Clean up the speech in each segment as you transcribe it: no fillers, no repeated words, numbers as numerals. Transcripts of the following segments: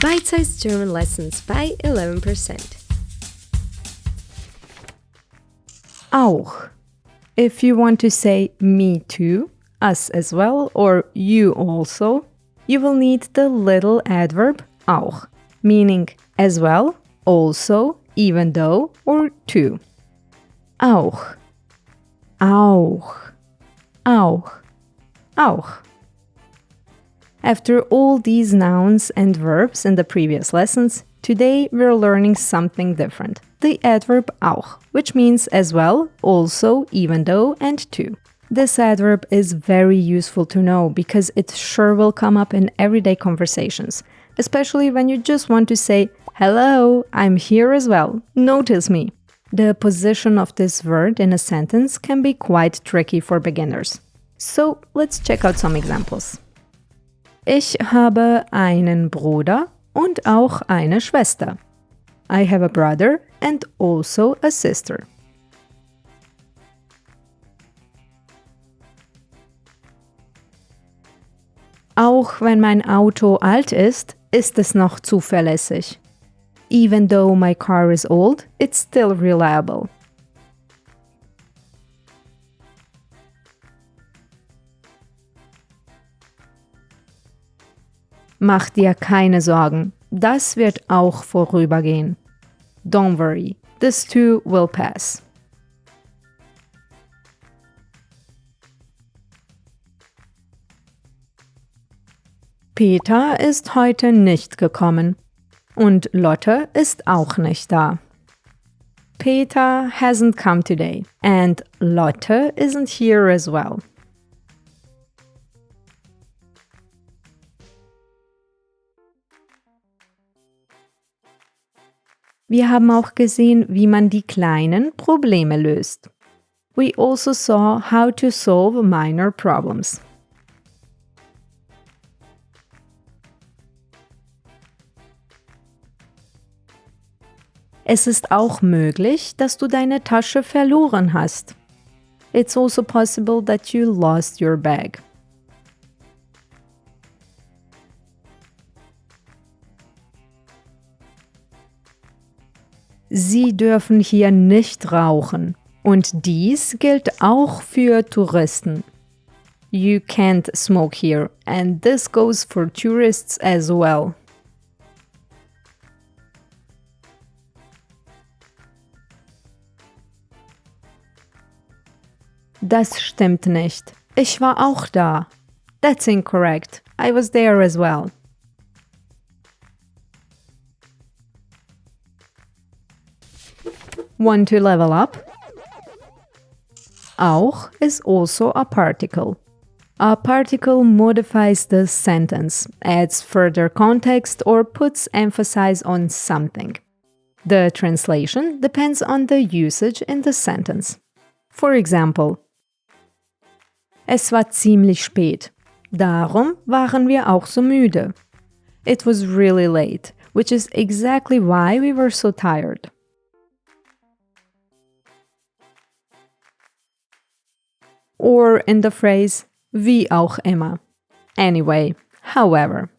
Bite-sized German lessons by 11%. Auch. If you want to say me too, us as well, or you also, you will need the little adverb auch, meaning as well, also, even though, or too. Auch. Auch. Auch. Auch. After all these nouns and verbs in the previous lessons, today we're learning something different, the adverb auch, which means as well, also, even though, and too. This adverb is very useful to know because it sure will come up in everyday conversations, especially when you just want to say, hello, I'm here as well, notice me. The position of this word in a sentence can be quite tricky for beginners. So let's check out some examples. Ich habe einen Bruder und auch eine Schwester. I have a brother and also a sister. Auch wenn mein Auto alt ist, ist es noch zuverlässig. Even though my car is old, it's still reliable. Mach dir keine Sorgen, das wird auch vorübergehen. Don't worry, this too will pass. Peter ist heute nicht gekommen und Lotte ist auch nicht da. Peter hasn't come today and Lotte isn't here as well. Wir haben auch gesehen, wie man die kleinen Probleme löst. We also saw how to solve minor problems. Es ist auch möglich, dass du deine Tasche verloren hast. It's also possible that you lost your bag. Sie dürfen hier nicht rauchen. Und dies gilt auch für Touristen. You can't smoke here, and this goes for tourists as well. Das stimmt nicht. Ich war auch da. That's incorrect. I was there as well. Want to level up? Auch is also a particle. A particle modifies the sentence, adds further context, or puts emphasis on something. The translation depends on the usage in the sentence. For example, es war ziemlich spät. Darum waren wir auch so müde. It was really late, which is exactly why we were so tired. Or in the phrase, wie auch immer. Anyway, however.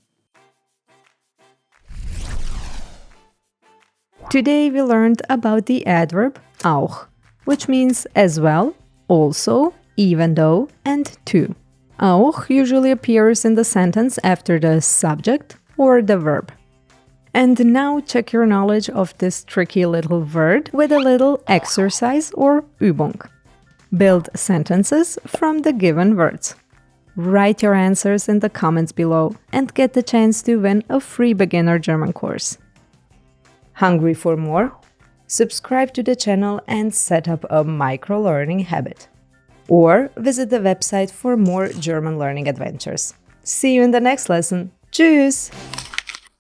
Today we learned about the adverb auch, which means as well, also, even though, and too. Auch usually appears in the sentence after the subject or the verb. And now check your knowledge of this tricky little word with a little exercise or Übung. Build sentences from the given words. Write your answers in the comments below and get the chance to win a free beginner German course. Hungry for more? Subscribe to the channel and set up a micro-learning habit. Or visit the website for more German learning adventures. See you in the next lesson. Tschüss!